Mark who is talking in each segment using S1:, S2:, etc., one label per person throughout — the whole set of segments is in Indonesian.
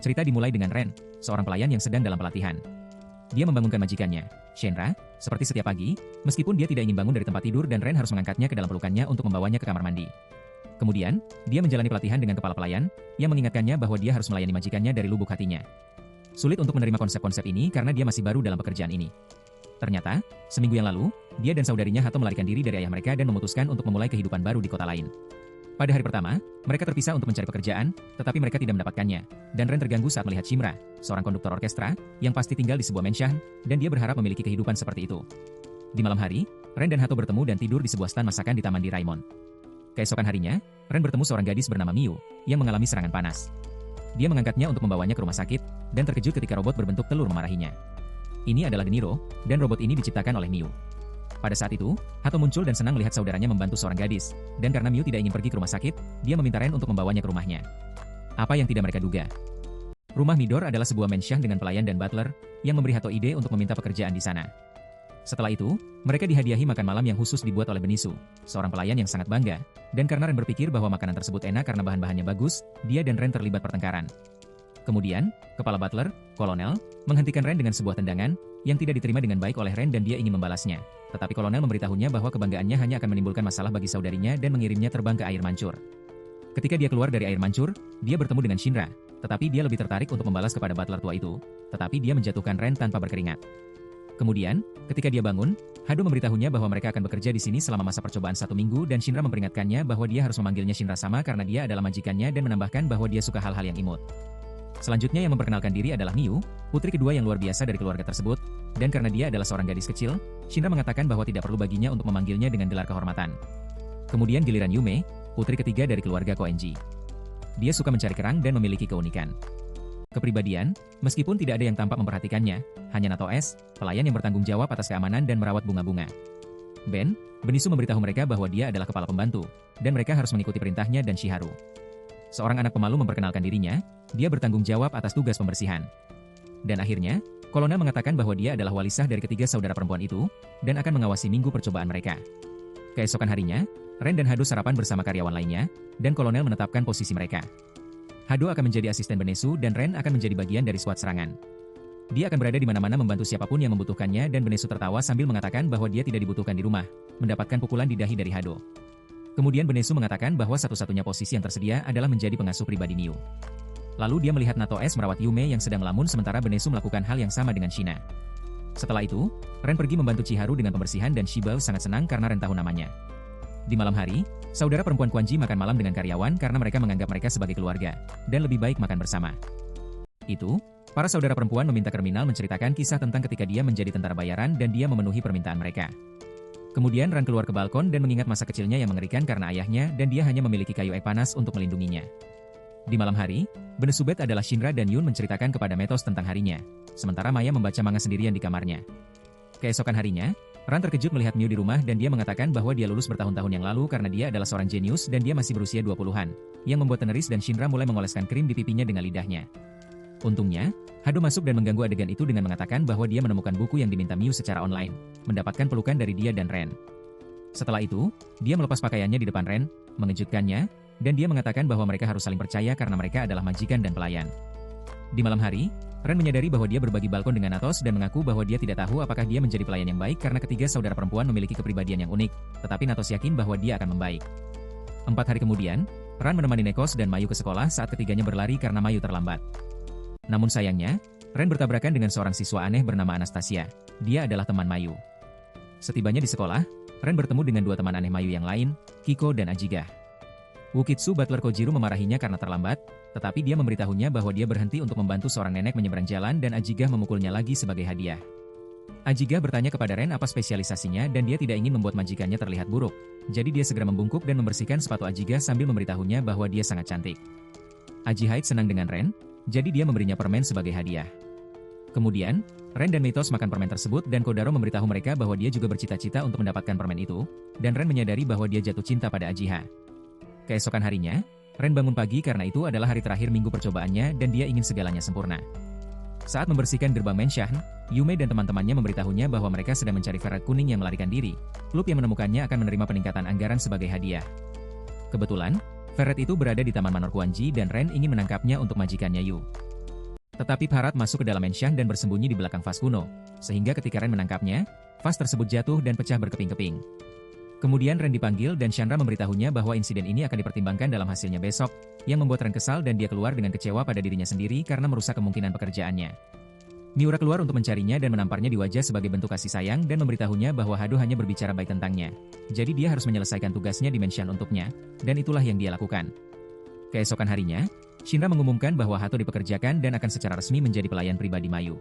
S1: Cerita dimulai dengan Ren, seorang pelayan yang sedang dalam pelatihan. Dia membangunkan majikannya, Shenra, seperti setiap pagi, meskipun dia tidak ingin bangun dari tempat tidur dan Ren harus mengangkatnya ke dalam pelukannya untuk membawanya ke kamar mandi. Kemudian, dia menjalani pelatihan dengan kepala pelayan, yang mengingatkannya bahwa dia harus melayani majikannya dari lubuk hatinya. Sulit untuk menerima konsep-konsep ini karena dia masih baru dalam pekerjaan ini. Ternyata, seminggu yang lalu, dia dan saudarinya Hato melarikan diri dari ayah mereka dan memutuskan untuk memulai kehidupan baru di kota lain. Pada hari pertama, mereka terpisah untuk mencari pekerjaan, tetapi mereka tidak mendapatkannya, dan Ren terganggu saat melihat Shimra, seorang konduktor orkestra, yang pasti tinggal di sebuah mansion, dan dia berharap memiliki kehidupan seperti itu. Di malam hari, Ren dan Hato bertemu dan tidur di sebuah stan masakan di taman di Raimon. Keesokan harinya, Ren bertemu seorang gadis bernama Miu, yang mengalami serangan panas. Dia mengangkatnya untuk membawanya ke rumah sakit, dan terkejut ketika robot berbentuk telur memarahinya. Ini adalah De Niro, dan robot ini diciptakan oleh Miu. Pada saat itu, Hato muncul dan senang melihat saudaranya membantu seorang gadis, dan karena Miu tidak ingin pergi ke rumah sakit, dia meminta Ren untuk membawanya ke rumahnya. Apa yang tidak mereka duga? Rumah Midor adalah sebuah mansion dengan pelayan dan butler, yang memberi Hato ide untuk meminta pekerjaan di sana. Setelah itu, mereka dihadiahi makan malam yang khusus dibuat oleh Benisu, seorang pelayan yang sangat bangga, dan karena Ren berpikir bahwa makanan tersebut enak karena bahan-bahannya bagus, dia dan Ren terlibat pertengkaran. Kemudian, kepala butler, Kolonel, menghentikan Ren dengan sebuah tendangan, yang tidak diterima dengan baik oleh Ren dan dia ingin membalasnya. Tetapi Kolonel memberitahunya bahwa kebanggaannya hanya akan menimbulkan masalah bagi saudarinya dan mengirimnya terbang ke air mancur. Ketika dia keluar dari air mancur, dia bertemu dengan Shinra, tetapi dia lebih tertarik untuk membalas kepada butler tua itu, tetapi dia menjatuhkan Ren tanpa berkeringat. Kemudian, ketika dia bangun, Hado memberitahunya bahwa mereka akan bekerja di sini selama masa percobaan 1 minggu dan Shinra memperingatkannya bahwa dia harus memanggilnya Shinra sama karena dia adalah majikannya dan menambahkan bahwa dia suka hal-hal yang imut. Selanjutnya yang memperkenalkan diri adalah Miu, putri kedua yang luar biasa dari keluarga tersebut, dan karena dia adalah seorang gadis kecil, Shinra mengatakan bahwa tidak perlu baginya untuk memanggilnya dengan gelar kehormatan. Kemudian giliran Yume, putri ketiga dari keluarga Koenji. Dia suka mencari kerang dan memiliki keunikan kepribadian, meskipun tidak ada yang tampak memperhatikannya, hanya Nato S, pelayan yang bertanggung jawab atas keamanan dan merawat bunga-bunga. Benisu memberitahu mereka bahwa dia adalah kepala pembantu, dan mereka harus mengikuti perintahnya dan Shiharu. Seorang anak pemalu memperkenalkan dirinya, dia bertanggung jawab atas tugas pembersihan. Dan akhirnya, Kolonel mengatakan bahwa dia adalah walisah dari ketiga saudara perempuan itu, dan akan mengawasi minggu percobaan mereka. Keesokan harinya, Ren dan Hado sarapan bersama karyawan lainnya, dan Kolonel menetapkan posisi mereka. Hado akan menjadi asisten Benisu dan Ren akan menjadi bagian dari SWAT serangan. Dia akan berada di mana-mana membantu siapapun yang membutuhkannya dan Benisu tertawa sambil mengatakan bahwa dia tidak dibutuhkan di rumah, mendapatkan pukulan di dahi dari Hado. Kemudian Benisu mengatakan bahwa satu-satunya posisi yang tersedia adalah menjadi pengasuh pribadi Miu. Lalu dia melihat Nato S merawat Yume yang sedang melamun sementara Benisu melakukan hal yang sama dengan Shina. Setelah itu, Ren pergi membantu Chiharu dengan pembersihan dan Shibao sangat senang karena Ren tahu namanya. Di malam hari, saudara perempuan Quanji makan malam dengan karyawan karena mereka menganggap mereka sebagai keluarga, dan lebih baik makan bersama. Itu, para saudara perempuan meminta kriminal menceritakan kisah tentang ketika dia menjadi tentara bayaran dan dia memenuhi permintaan mereka. Kemudian Ran keluar ke balkon dan mengingat masa kecilnya yang mengerikan karena ayahnya dan dia hanya memiliki kayu ek panas untuk melindunginya. Di malam hari, Benesubet adalah Shinra dan Yun menceritakan kepada Metos tentang harinya, sementara Maya membaca manga sendirian di kamarnya. Keesokan harinya, Ran terkejut melihat Miu di rumah dan dia mengatakan bahwa dia lulus bertahun-tahun yang lalu karena dia adalah seorang jenius dan dia masih berusia 20-an, yang membuat Teneris dan Shinra mulai mengoleskan krim di pipinya dengan lidahnya. Untungnya, Hado masuk dan mengganggu adegan itu dengan mengatakan bahwa dia menemukan buku yang diminta Miu secara online, mendapatkan pelukan dari dia dan Ren. Setelah itu, dia melepas pakaiannya di depan Ren, mengejutkannya, dan dia mengatakan bahwa mereka harus saling percaya karena mereka adalah majikan dan pelayan. Di malam hari, Ren menyadari bahwa dia berbagi balkon dengan Natos dan mengaku bahwa dia tidak tahu apakah dia menjadi pelayan yang baik karena ketiga saudara perempuan memiliki kepribadian yang unik, tetapi Natos yakin bahwa dia akan membaik. 4 hari kemudian, Ran menemani Nekos dan Mayu ke sekolah saat ketiganya berlari karena Mayu terlambat. Namun sayangnya, Ren bertabrakan dengan seorang siswa aneh bernama Anastasia. Dia adalah teman Mayu. Setibanya di sekolah, Ren bertemu dengan 2 teman aneh Mayu yang lain, Kiko dan Ajiga. Wukitsu butler Kojiro memarahinya karena terlambat, tetapi dia memberitahunya bahwa dia berhenti untuk membantu seorang nenek menyeberang jalan dan Ajiga memukulnya lagi sebagai hadiah. Ajiga bertanya kepada Ren apa spesialisasinya dan dia tidak ingin membuat majikannya terlihat buruk, jadi dia segera membungkuk dan membersihkan sepatu Ajiga sambil memberitahunya bahwa dia sangat cantik. Ajihide senang dengan Ren, jadi dia memberinya permen sebagai hadiah. Kemudian, Ren dan Metos makan permen tersebut dan Kodaro memberitahu mereka bahwa dia juga bercita-cita untuk mendapatkan permen itu, dan Ren menyadari bahwa dia jatuh cinta pada Ajiha. Keesokan harinya, Ren bangun pagi karena itu adalah hari terakhir minggu percobaannya dan dia ingin segalanya sempurna. Saat membersihkan gerbang mansion, Yume dan teman-temannya memberitahunya bahwa mereka sedang mencari ferret kuning yang melarikan diri. Klub yang menemukannya akan menerima peningkatan anggaran sebagai hadiah. Kebetulan, ferret itu berada di Taman Manor Quanji dan Ren ingin menangkapnya untuk majikannya Yu. Tetapi Bharat masuk ke dalam Menshan dan bersembunyi di belakang vas kuno, sehingga ketika Ren menangkapnya, vas tersebut jatuh dan pecah berkeping-keping. Kemudian Ren dipanggil dan Chandra memberitahunya bahwa insiden ini akan dipertimbangkan dalam hasilnya besok, yang membuat Ren kesal dan dia keluar dengan kecewa pada dirinya sendiri karena merusak kemungkinan pekerjaannya. Miura keluar untuk mencarinya dan menamparnya di wajah sebagai bentuk kasih sayang dan memberitahunya bahwa Hado hanya berbicara baik tentangnya. Jadi dia harus menyelesaikan tugasnya di Menshan untuknya, dan itulah yang dia lakukan. Keesokan harinya, Shinra mengumumkan bahwa Hato dipekerjakan dan akan secara resmi menjadi pelayan pribadi Mayu.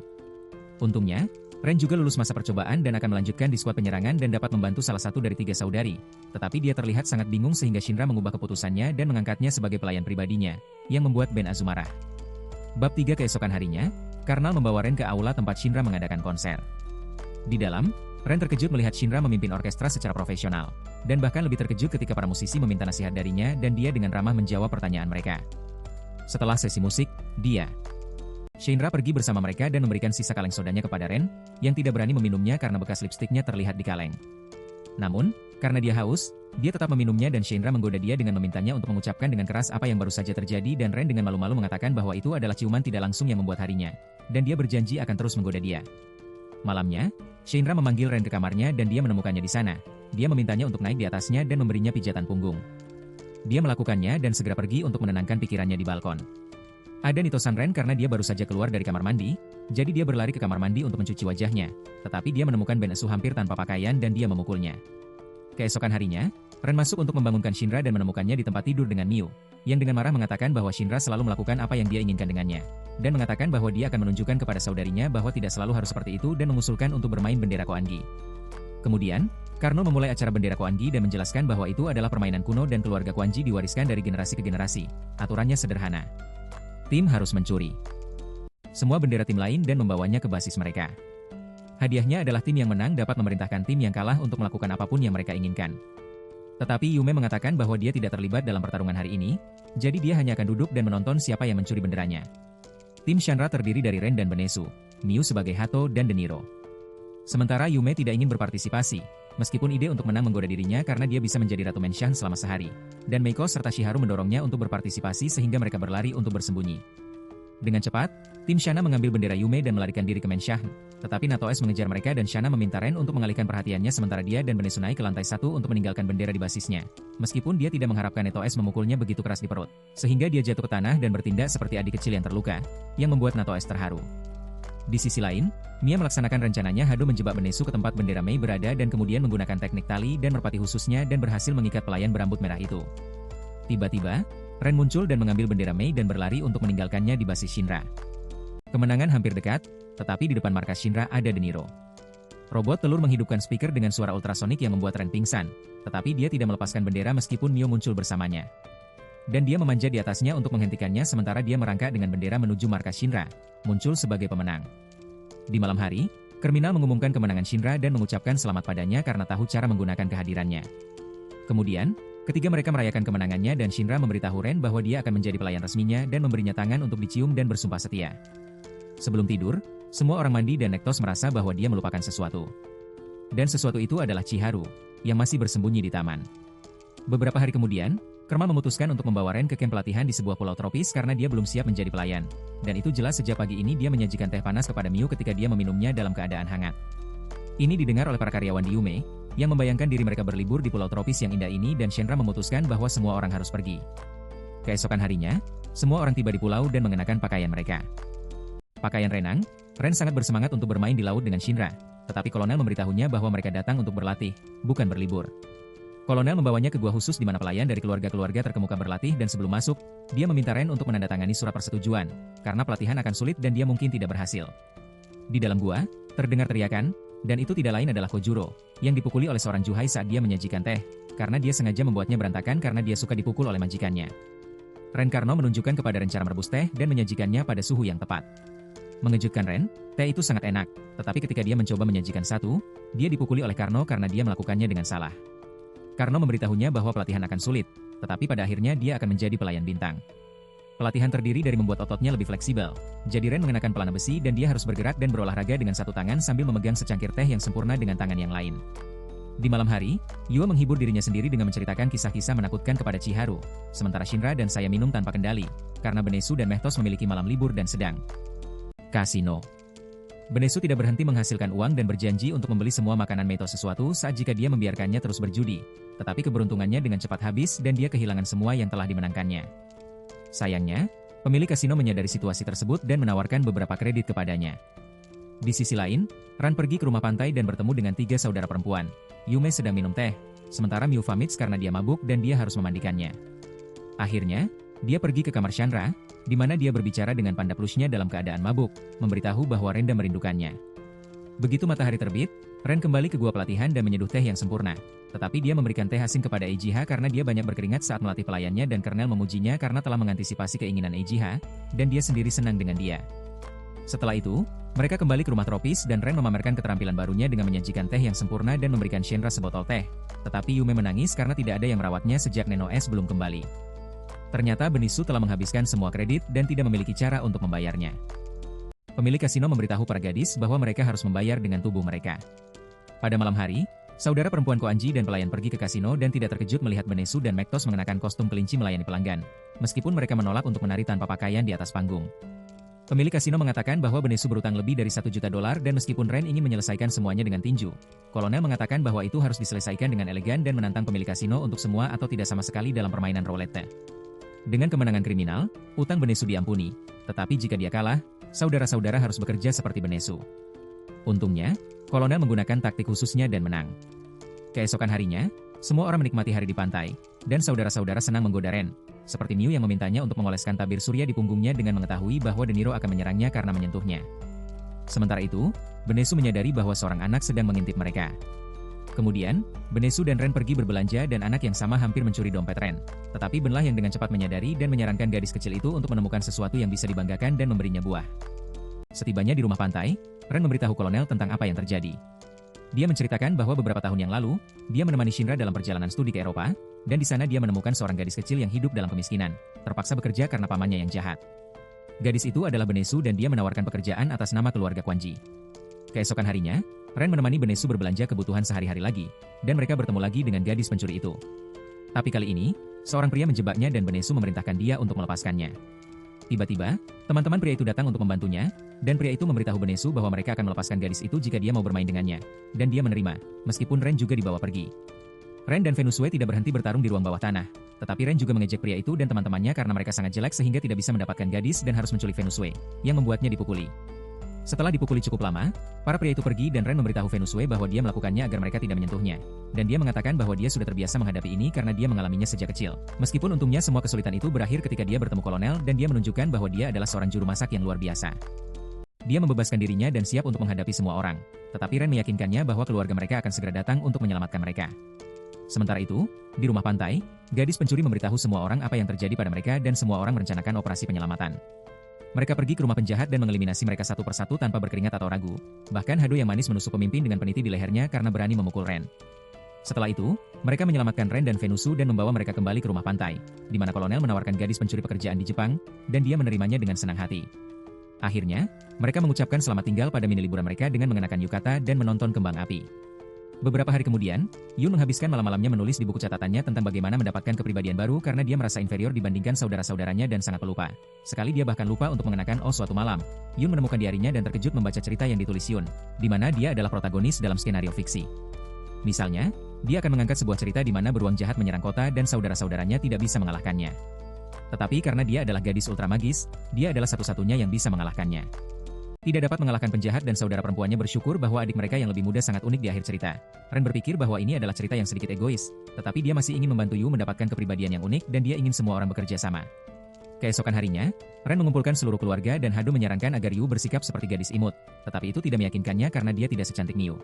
S1: Untungnya, Ren juga lulus masa percobaan dan akan melanjutkan di skuad penyerangan dan dapat membantu salah satu dari 3 saudari. Tetapi dia terlihat sangat bingung sehingga Shinra mengubah keputusannya dan mengangkatnya sebagai pelayan pribadinya, yang membuat Ben Azu marah. Bab 3 keesokan harinya, Karnal membawa Ren ke aula tempat Shinra mengadakan konser. Di dalam, Ren terkejut melihat Shinra memimpin orkestra secara profesional, dan bahkan lebih terkejut ketika para musisi meminta nasihat darinya dan dia dengan ramah menjawab pertanyaan mereka. Setelah sesi musik, Shinra pergi bersama mereka dan memberikan sisa kaleng sodanya kepada Ren, yang tidak berani meminumnya karena bekas lipstiknya terlihat di kaleng. Namun, karena dia haus, dia tetap meminumnya dan Shinra menggoda dia dengan memintanya untuk mengucapkan dengan keras apa yang baru saja terjadi dan Ren dengan malu-malu mengatakan bahwa itu adalah ciuman tidak langsung yang membuat harinya, dan dia berjanji akan terus menggoda dia. Malamnya, Shinra memanggil Ren ke kamarnya dan dia menemukannya di sana. Dia memintanya untuk naik di atasnya dan memberinya pijatan punggung. Dia melakukannya dan segera pergi untuk menenangkan pikirannya di balkon. Ada nitosan Ren karena dia baru saja keluar dari kamar mandi, jadi dia berlari ke kamar mandi untuk mencuci wajahnya. Tetapi dia menemukan Ben Asu hampir tanpa pakaian dan dia memukulnya. Keesokan harinya, Ren masuk untuk membangunkan Shinra dan menemukannya di tempat tidur dengan Miu, yang dengan marah mengatakan bahwa Shinra selalu melakukan apa yang dia inginkan dengannya, dan mengatakan bahwa dia akan menunjukkan kepada saudarinya bahwa tidak selalu harus seperti itu dan mengusulkan untuk bermain bendera Koangi. Kemudian, Karno memulai acara bendera Koangi dan menjelaskan bahwa itu adalah permainan kuno dan keluarga Koangi diwariskan dari generasi ke generasi. Aturannya sederhana. Tim harus mencuri semua bendera tim lain dan membawanya ke basis mereka. Hadiahnya adalah tim yang menang dapat memerintahkan tim yang kalah untuk melakukan apapun yang mereka inginkan. Tetapi Yume mengatakan bahwa dia tidak terlibat dalam pertarungan hari ini, jadi dia hanya akan duduk dan menonton siapa yang mencuri benderanya. Tim Shanra terdiri dari Ren dan Benesu, Miu sebagai Hato dan De Niro. Sementara Yume tidak ingin berpartisipasi, meskipun ide untuk menang menggoda dirinya karena dia bisa menjadi Ratu Menshan selama sehari, dan Meiko serta Shiharu mendorongnya untuk berpartisipasi sehingga mereka berlari untuk bersembunyi. Dengan cepat, tim Shana mengambil bendera Yume dan melarikan diri ke Menshan, tetapi Natoes mengejar mereka dan Shana meminta Ren untuk mengalihkan perhatiannya sementara dia dan Benesu naik ke lantai 1 untuk meninggalkan bendera di basisnya, meskipun dia tidak mengharapkan Natoes memukulnya begitu keras di perut, sehingga dia jatuh ke tanah dan bertindak seperti adik kecil yang terluka, yang membuat Natoes terharu. Di sisi lain, Mia melaksanakan rencananya Hado menjebak Benesu ke tempat bendera Mei berada dan kemudian menggunakan teknik tali dan merpati khususnya dan berhasil mengikat pelayan berambut merah itu. Tiba-tiba, Ren muncul dan mengambil bendera Mei dan berlari untuk meninggalkannya di basis Shinra. Kemenangan hampir dekat, tetapi di depan markas Shinra ada De Niro. Robot telur menghidupkan speaker dengan suara ultrasonik yang membuat Ren pingsan, tetapi dia tidak melepaskan bendera meskipun Mio muncul bersamanya. Dan dia memanjat di atasnya untuk menghentikannya sementara dia merangkak dengan bendera menuju markas Shinra, muncul sebagai pemenang. Di malam hari, Kerminal mengumumkan kemenangan Shinra dan mengucapkan selamat padanya karena tahu cara menggunakan kehadirannya. Kemudian, ketika mereka merayakan kemenangannya dan Shinra memberitahu Ren bahwa dia akan menjadi pelayan resminya dan memberinya tangan untuk dicium dan bersumpah setia. Sebelum tidur, semua orang mandi dan Nektos merasa bahwa dia melupakan sesuatu. Dan sesuatu itu adalah Chiharu, yang masih bersembunyi di taman. Beberapa hari kemudian, Kerma memutuskan untuk membawa Ren ke kamp pelatihan di sebuah pulau tropis karena dia belum siap menjadi pelayan. Dan itu jelas sejak pagi ini dia menyajikan teh panas kepada Miu ketika dia meminumnya dalam keadaan hangat. Ini didengar oleh para karyawan di Yume, yang membayangkan diri mereka berlibur di pulau tropis yang indah ini dan Shenra memutuskan bahwa semua orang harus pergi. Keesokan harinya, semua orang tiba di pulau dan mengenakan pakaian mereka. Pakaian renang, Ren sangat bersemangat untuk bermain di laut dengan Shinra, tetapi kolonel memberitahunya bahwa mereka datang untuk berlatih, bukan berlibur. Kolonel membawanya ke gua khusus di mana pelayan dari keluarga-keluarga terkemuka berlatih dan sebelum masuk, dia meminta Ren untuk menandatangani surat persetujuan, karena pelatihan akan sulit dan dia mungkin tidak berhasil. Di dalam gua, terdengar teriakan, dan itu tidak lain adalah Kojuro, yang dipukuli oleh seorang Juhai saat dia menyajikan teh, karena dia sengaja membuatnya berantakan karena dia suka dipukul oleh majikannya. Ren Karno menunjukkan kepada Ren cara merebus teh dan menyajikannya pada suhu yang tepat. Mengejutkan Ren, teh itu sangat enak, tetapi ketika dia mencoba menyajikan satu, dia dipukuli oleh Karno karena dia melakukannya dengan salah. Karno memberitahunya bahwa pelatihan akan sulit, tetapi pada akhirnya dia akan menjadi pelayan bintang. Pelatihan terdiri dari membuat ototnya lebih fleksibel, jadi Ren mengenakan pelana besi dan dia harus bergerak dan berolahraga dengan satu tangan sambil memegang secangkir teh yang sempurna dengan tangan yang lain. Di malam hari, Yua menghibur dirinya sendiri dengan menceritakan kisah-kisah menakutkan kepada Chiharu, sementara Shinra dan saya minum tanpa kendali, karena Benesu dan Mehtos memiliki malam libur dan sedang. Kasino. Benesu tidak berhenti menghasilkan uang dan berjanji untuk membeli semua makanan Meito sesuatu saat jika dia membiarkannya terus berjudi. Tetapi keberuntungannya dengan cepat habis dan dia kehilangan semua yang telah dimenangkannya. Sayangnya, pemilik kasino menyadari situasi tersebut dan menawarkan beberapa kredit kepadanya. Di sisi lain, Ran pergi ke rumah pantai dan bertemu dengan 3 saudara perempuan. Yume sedang minum teh, sementara Miu pamit karena dia mabuk dan dia harus memandikannya. Akhirnya, dia pergi ke kamar Chandra, di mana dia berbicara dengan panda plusnya dalam keadaan mabuk, memberitahu bahwa Renda merindukannya. Begitu matahari terbit, Ren kembali ke gua pelatihan dan menyeduh teh yang sempurna. Tetapi dia memberikan teh asing kepada Eiji-ha karena dia banyak berkeringat saat melatih pelayannya dan Colonel memujinya karena telah mengantisipasi keinginan Eiji-ha, dan dia sendiri senang dengan dia. Setelah itu, mereka kembali ke rumah tropis dan Ren memamerkan keterampilan barunya dengan menyajikan teh yang sempurna dan memberikan Shenra sebotol teh. Tetapi Yume menangis karena tidak ada yang merawatnya sejak Neno S belum kembali. Ternyata Benisu telah menghabiskan semua kredit dan tidak memiliki cara untuk membayarnya. Pemilik kasino memberitahu para gadis bahwa mereka harus membayar dengan tubuh mereka. Pada malam hari, saudara perempuan Koanji dan pelayan pergi ke kasino dan tidak terkejut melihat Benesu dan Mektos mengenakan kostum kelinci melayani pelanggan, meskipun mereka menolak untuk menari tanpa pakaian di atas panggung. Pemilik kasino mengatakan bahwa Benesu berutang lebih dari $1 juta dan meskipun Ren ingin menyelesaikan semuanya dengan tinju, Kolonel mengatakan bahwa itu harus diselesaikan dengan elegan dan menantang pemilik kasino untuk semua atau tidak sama sekali dalam permainan roulette. Dengan kemenangan kriminal, utang Benesu diampuni, tetapi jika dia kalah, saudara-saudara harus bekerja seperti Benesu. Untungnya, Kolonel menggunakan taktik khususnya dan menang. Keesokan harinya, semua orang menikmati hari di pantai, dan saudara-saudara senang menggoda Ren, seperti Miu yang memintanya untuk mengoleskan tabir surya di punggungnya dengan mengetahui bahwa De Niro akan menyerangnya karena menyentuhnya. Sementara itu, Benesu menyadari bahwa seorang anak sedang mengintip mereka. Kemudian, Benesu dan Ren pergi berbelanja dan anak yang sama hampir mencuri dompet Ren. Tetapi Benlah yang dengan cepat menyadari dan menyarankan gadis kecil itu untuk menemukan sesuatu yang bisa dibanggakan dan memberinya buah. Setibanya di rumah pantai, Ren memberitahu Kolonel tentang apa yang terjadi. Dia menceritakan bahwa beberapa tahun yang lalu, dia menemani Shinra dalam perjalanan studi ke Eropa, dan di sana dia menemukan seorang gadis kecil yang hidup dalam kemiskinan, terpaksa bekerja karena pamannya yang jahat. Gadis itu adalah Benesu dan dia menawarkan pekerjaan atas nama keluarga Quanji. Keesokan harinya, Ren menemani Benesu berbelanja kebutuhan sehari-hari lagi, dan mereka bertemu lagi dengan gadis pencuri itu. Tapi kali ini, seorang pria menjebaknya dan Benesu memerintahkan dia untuk melepaskannya. Tiba-tiba, teman-teman pria itu datang untuk membantunya, dan pria itu memberitahu Benesu bahwa mereka akan melepaskan gadis itu jika dia mau bermain dengannya, dan dia menerima, meskipun Ren juga dibawa pergi. Ren dan Venusue tidak berhenti bertarung di ruang bawah tanah, tetapi Ren juga mengejek pria itu dan teman-temannya karena mereka sangat jelek sehingga tidak bisa mendapatkan gadis dan harus menculik Venusue, yang membuatnya dipukuli. Setelah dipukuli cukup lama, para pria itu pergi dan Ren memberitahu Venusue bahwa dia melakukannya agar mereka tidak menyentuhnya. Dan dia mengatakan bahwa dia sudah terbiasa menghadapi ini karena dia mengalaminya sejak kecil. Meskipun untungnya semua kesulitan itu berakhir ketika dia bertemu Kolonel dan dia menunjukkan bahwa dia adalah seorang juru masak yang luar biasa. Dia membebaskan dirinya dan siap untuk menghadapi semua orang. Tetapi Ren meyakinkannya bahwa keluarga mereka akan segera datang untuk menyelamatkan mereka. Sementara itu, di rumah pantai, gadis pencuri memberitahu semua orang apa yang terjadi pada mereka dan semua orang merencanakan operasi penyelamatan. Mereka pergi ke rumah penjahat dan mengeliminasi mereka satu persatu tanpa berkeringat atau ragu. Bahkan Hado yang manis menusuk pemimpin dengan peniti di lehernya karena berani memukul Ren. Setelah itu, mereka menyelamatkan Ren dan Venusu dan membawa mereka kembali ke rumah pantai, di mana Kolonel menawarkan gadis pencuri pekerjaan di Jepang, dan dia menerimanya dengan senang hati. Akhirnya, mereka mengucapkan selamat tinggal pada mini liburan mereka dengan mengenakan yukata dan menonton kembang api. Beberapa hari kemudian, Yun menghabiskan malam-malamnya menulis di buku catatannya tentang bagaimana mendapatkan kepribadian baru karena dia merasa inferior dibandingkan saudara-saudaranya dan sangat pelupa. Sekali dia bahkan lupa untuk mengenakan suatu malam, Yun menemukan diarinya dan terkejut membaca cerita yang ditulis Yun, di mana dia adalah protagonis dalam skenario fiksi. Misalnya, dia akan mengangkat sebuah cerita di mana beruang jahat menyerang kota dan saudara-saudaranya tidak bisa mengalahkannya. Tetapi karena dia adalah gadis ultra magis, dia adalah satu-satunya yang bisa mengalahkannya. Tidak dapat mengalahkan penjahat dan saudara perempuannya bersyukur bahwa adik mereka yang lebih muda sangat unik di akhir cerita. Ren berpikir bahwa ini adalah cerita yang sedikit egois, tetapi dia masih ingin membantu Yu mendapatkan kepribadian yang unik dan dia ingin semua orang bekerja sama. Keesokan harinya, Ren mengumpulkan seluruh keluarga dan Hado menyarankan agar Yu bersikap seperti gadis imut, tetapi itu tidak meyakinkannya karena dia tidak secantik Miu.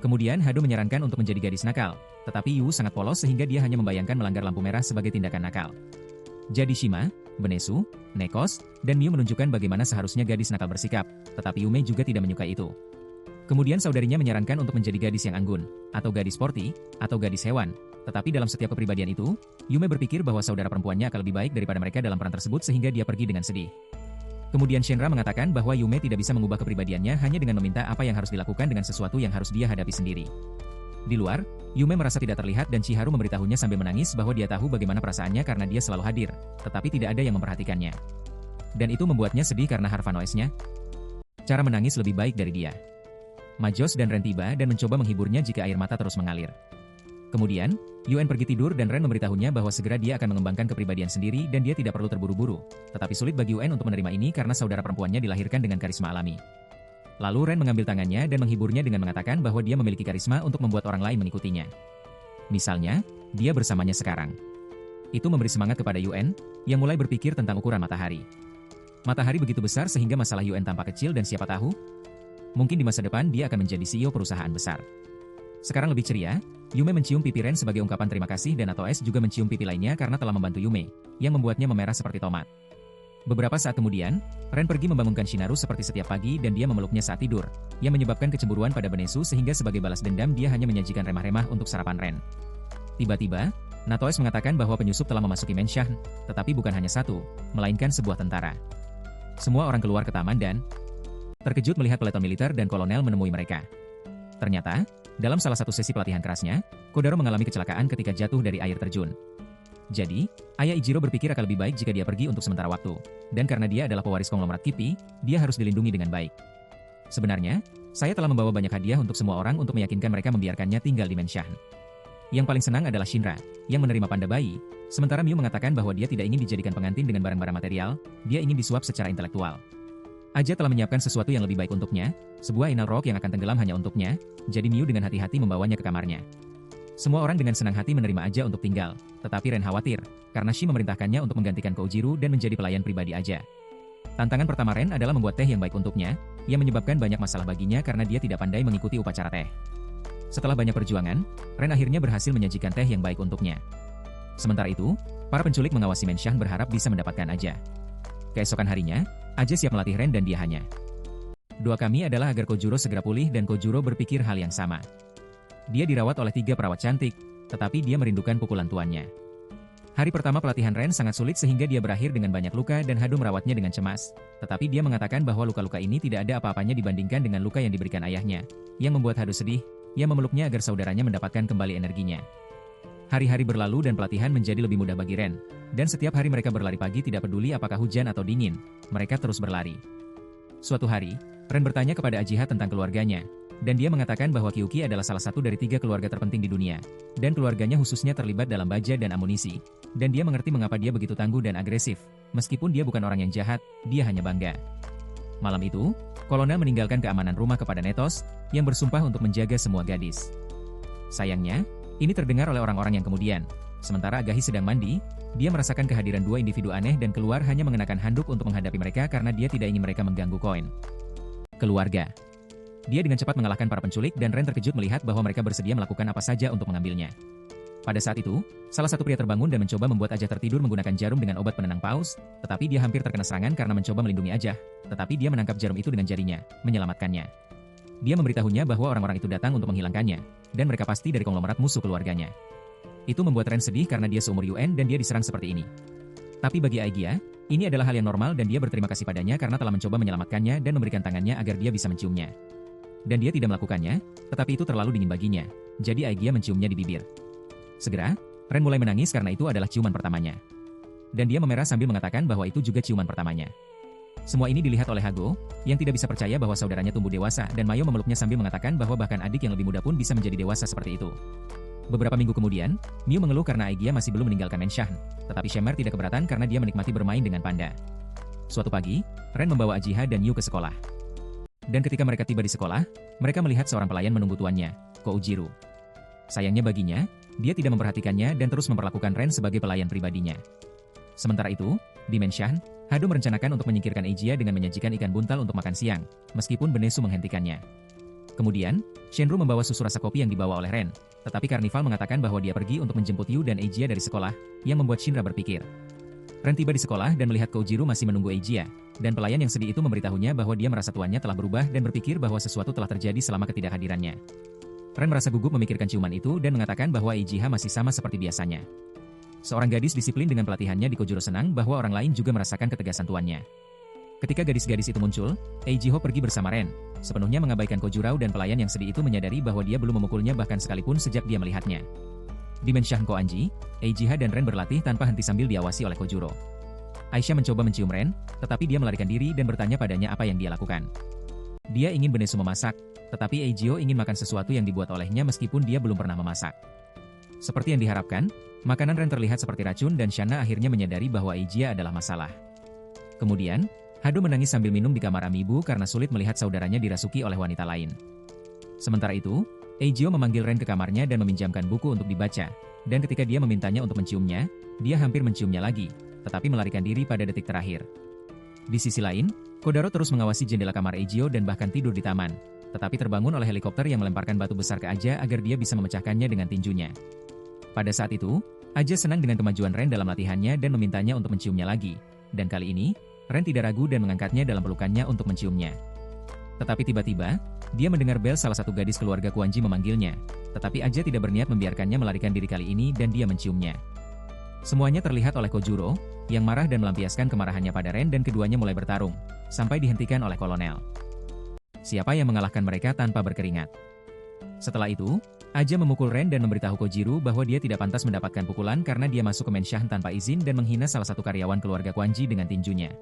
S1: Kemudian Hado menyarankan untuk menjadi gadis nakal, tetapi Yu sangat polos sehingga dia hanya membayangkan melanggar lampu merah sebagai tindakan nakal. Jadi Shima, Benesu, Nekos, dan Miu menunjukkan bagaimana seharusnya gadis nakal bersikap, tetapi Yume juga tidak menyukai itu. Kemudian saudarinya menyarankan untuk menjadi gadis yang anggun, atau gadis sporty, atau gadis hewan. Tetapi dalam setiap kepribadian itu, Yume berpikir bahwa saudara perempuannya akan lebih baik daripada mereka dalam peran tersebut sehingga dia pergi dengan sedih. Kemudian Shenra mengatakan bahwa Yume tidak bisa mengubah kepribadiannya hanya dengan meminta apa yang harus dilakukan dengan sesuatu yang harus dia hadapi sendiri. Di luar, Yume merasa tidak terlihat dan Chiharu memberitahunya sambil menangis bahwa dia tahu bagaimana perasaannya karena dia selalu hadir, tetapi tidak ada yang memperhatikannya. Dan itu membuatnya sedih karena Harvanoes-nya. cara menangis lebih baik dari dia. Majos dan Ren tiba dan mencoba menghiburnya jika air mata terus mengalir. Kemudian, Yuen pergi tidur dan Ren memberitahunya bahwa segera dia akan mengembangkan kepribadian sendiri dan dia tidak perlu terburu-buru. Tetapi sulit bagi Yuen untuk menerima ini karena saudara perempuannya dilahirkan dengan karisma alami. Lalu Ren mengambil tangannya dan menghiburnya dengan mengatakan bahwa dia memiliki karisma untuk membuat orang lain mengikutinya. Misalnya, dia bersamanya sekarang. Itu memberi semangat kepada Yuen, yang mulai berpikir tentang ukuran matahari. Matahari begitu besar sehingga masalah Yuen tampak kecil dan siapa tahu, mungkin di masa depan dia akan menjadi CEO perusahaan besar. Sekarang lebih ceria, Yume mencium pipi Ren sebagai ungkapan terima kasih dan Natos juga mencium pipi lainnya karena telah membantu Yume, yang membuatnya memerah seperti tomat. Beberapa saat kemudian, Ren pergi membangunkan Shinaru seperti setiap pagi dan dia memeluknya saat tidur, yang menyebabkan kecemburuan pada Benesu sehingga sebagai balas dendam dia hanya menyajikan remah-remah untuk sarapan Ren. Tiba-tiba, Natos mengatakan bahwa penyusup telah memasuki Menshan, tetapi bukan hanya satu, melainkan sebuah tentara. Semua orang keluar ke taman dan terkejut melihat peleton militer dan kolonel menemui mereka. Ternyata, dalam salah satu sesi pelatihan kerasnya, Kodaro mengalami kecelakaan ketika jatuh dari air terjun. Jadi, ayah Ichiro berpikir akan lebih baik jika dia pergi untuk sementara waktu, dan karena dia adalah pewaris konglomerat Kipi, dia harus dilindungi dengan baik. Sebenarnya, saya telah membawa banyak hadiah untuk semua orang untuk meyakinkan mereka membiarkannya tinggal di Menshan. Yang paling senang adalah Shinra, yang menerima panda bayi, sementara Miu mengatakan bahwa dia tidak ingin dijadikan pengantin dengan barang-barang material, dia ingin disuap secara intelektual. Aja telah menyiapkan sesuatu yang lebih baik untuknya, sebuah inal rock yang akan tenggelam hanya untuknya, jadi Miu dengan hati-hati membawanya ke kamarnya. Semua orang dengan senang hati menerima Aja untuk tinggal, tetapi Ren khawatir, karena Shi memerintahkannya untuk menggantikan Koujiru dan menjadi pelayan pribadi Aja. Tantangan pertama Ren adalah membuat teh yang baik untuknya, yang menyebabkan banyak masalah baginya karena dia tidak pandai mengikuti upacara teh. Setelah banyak perjuangan, Ren akhirnya berhasil menyajikan teh yang baik untuknya. Sementara itu, para penculik mengawasi Menshan berharap bisa mendapatkan Aja. Keesokan harinya, Aja siap melatih Ren dan dia hanya. Doa kami adalah agar Kojuro segera pulih dan Kojuro berpikir hal yang sama. Dia dirawat oleh 3 perawat cantik, tetapi dia merindukan pukulan tuannya. Hari pertama pelatihan Ren sangat sulit sehingga dia berakhir dengan banyak luka dan Hado merawatnya dengan cemas. Tetapi dia mengatakan bahwa luka-luka ini tidak ada apa-apanya dibandingkan dengan luka yang diberikan ayahnya, yang membuat Hado sedih, ia memeluknya agar saudaranya mendapatkan kembali energinya. Hari-hari berlalu dan pelatihan menjadi lebih mudah bagi Ren, dan setiap hari mereka berlari pagi tidak peduli apakah hujan atau dingin, mereka terus berlari. Suatu hari, Ren bertanya kepada Ajiha tentang keluarganya, dan dia mengatakan bahwa Kyuki adalah salah satu dari 3 keluarga terpenting di dunia, dan keluarganya khususnya terlibat dalam baja dan amunisi, dan dia mengerti mengapa dia begitu tangguh dan agresif, meskipun dia bukan orang yang jahat, dia hanya bangga. Malam itu, kolonel meninggalkan keamanan rumah kepada Netos, yang bersumpah untuk menjaga semua gadis. Sayangnya, ini terdengar oleh orang-orang yang kemudian. Sementara Agahi sedang mandi, dia merasakan kehadiran 2 individu aneh dan keluar hanya mengenakan handuk untuk menghadapi mereka karena dia tidak ingin mereka mengganggu koin. Keluarga. Dia dengan cepat mengalahkan para penculik dan Ren terkejut melihat bahwa mereka bersedia melakukan apa saja untuk mengambilnya. Pada saat itu, salah satu pria terbangun dan mencoba membuat Aja tertidur menggunakan jarum dengan obat penenang paus, tetapi dia hampir terkena serangan karena mencoba melindungi Aja, tetapi dia menangkap jarum itu dengan jarinya, menyelamatkannya. Dia memberitahunya bahwa orang-orang itu datang untuk menghilangkannya, dan mereka pasti dari konglomerat musuh keluarganya. Itu membuat Ren sedih karena dia seumur Yuen dan dia diserang seperti ini. Tapi bagi Aegia, ini adalah hal yang normal dan dia berterima kasih padanya karena telah mencoba menyelamatkannya dan memberikan tangannya agar dia bisa menciumnya. Dan dia tidak melakukannya, tetapi itu terlalu dingin baginya, jadi Aegia menciumnya di bibir. Segera, Ren mulai menangis karena itu adalah ciuman pertamanya. Dan dia memerah sambil mengatakan bahwa itu juga ciuman pertamanya. Semua ini dilihat oleh Hago, yang tidak bisa percaya bahwa saudaranya tumbuh dewasa dan Mayo memeluknya sambil mengatakan bahwa bahkan adik yang lebih muda pun bisa menjadi dewasa seperti itu. Beberapa minggu kemudian, Miu mengeluh karena Aegia masih belum meninggalkan Menshan, tetapi Shemer tidak keberatan karena dia menikmati bermain dengan panda. Suatu pagi, Ren membawa Ajiha dan Yu ke sekolah. Dan ketika mereka tiba di sekolah, mereka melihat seorang pelayan menunggu tuannya, Koujiru. Sayangnya baginya, dia tidak memperhatikannya dan terus memperlakukan Ren sebagai pelayan pribadinya. Sementara itu, di Menshan, Hado merencanakan untuk menyingkirkan Eijia dengan menyajikan ikan buntal untuk makan siang, meskipun Benesu menghentikannya. Kemudian, Shenru membawa susu rasa kopi yang dibawa oleh Ren, tetapi Karnival mengatakan bahwa dia pergi untuk menjemput Yu dan Eijia dari sekolah, yang membuat Shinra berpikir. Ren tiba di sekolah dan melihat Koujiru masih menunggu Eijia, dan pelayan yang sedih itu memberitahunya bahwa dia merasa tuannya telah berubah dan berpikir bahwa sesuatu telah terjadi selama ketidakhadirannya. Ren merasa gugup memikirkan ciuman itu dan mengatakan bahwa Eijia masih sama seperti biasanya. Seorang gadis disiplin dengan pelatihannya di Kojuro senang bahwa orang lain juga merasakan ketegasan tuannya. Ketika gadis-gadis itu muncul, Eijiho pergi bersama Ren, sepenuhnya mengabaikan Kojurau dan pelayan yang sedih itu menyadari bahwa dia belum memukulnya bahkan sekalipun sejak dia melihatnya. Di Menshan Koanji, Eijiha dan Ren berlatih tanpa henti sambil diawasi oleh Kojuro. Aisyah mencoba mencium Ren, tetapi dia melarikan diri dan bertanya padanya apa yang dia lakukan. Dia ingin Benesu memasak, tetapi Eijio ingin makan sesuatu yang dibuat olehnya meskipun dia belum pernah memasak. Seperti yang diharapkan, makanan Ren terlihat seperti racun dan Shanna akhirnya menyadari bahwa Eijia adalah masalah. Kemudian, Hado menangis sambil minum di kamar Amiibo karena sulit melihat saudaranya dirasuki oleh wanita lain. Sementara itu, Eijio memanggil Ren ke kamarnya dan meminjamkan buku untuk dibaca, dan ketika dia memintanya untuk menciumnya, dia hampir menciumnya lagi, tetapi melarikan diri pada detik terakhir. Di sisi lain, Kodaro terus mengawasi jendela kamar Eijio dan bahkan tidur di taman, tetapi terbangun oleh helikopter yang melemparkan batu besar ke Aja agar dia bisa memecahkannya dengan tinjunya. Pada saat itu, Aja senang dengan kemajuan Ren dalam latihannya dan memintanya untuk menciumnya lagi, dan kali ini, Ren tidak ragu dan mengangkatnya dalam pelukannya untuk menciumnya. Tetapi tiba-tiba, dia mendengar bel salah satu gadis keluarga Kuanji memanggilnya, tetapi Aja tidak berniat membiarkannya melarikan diri kali ini dan dia menciumnya. Semuanya terlihat oleh Kojuro, yang marah dan melampiaskan kemarahannya pada Ren dan keduanya mulai bertarung, sampai dihentikan oleh kolonel. Siapa yang mengalahkan mereka tanpa berkeringat? Setelah itu, Aja memukul Ren dan memberitahu Kojiro bahwa dia tidak pantas mendapatkan pukulan karena dia masuk ke Menshan tanpa izin dan menghina salah satu karyawan keluarga Kuanji dengan tinjunya.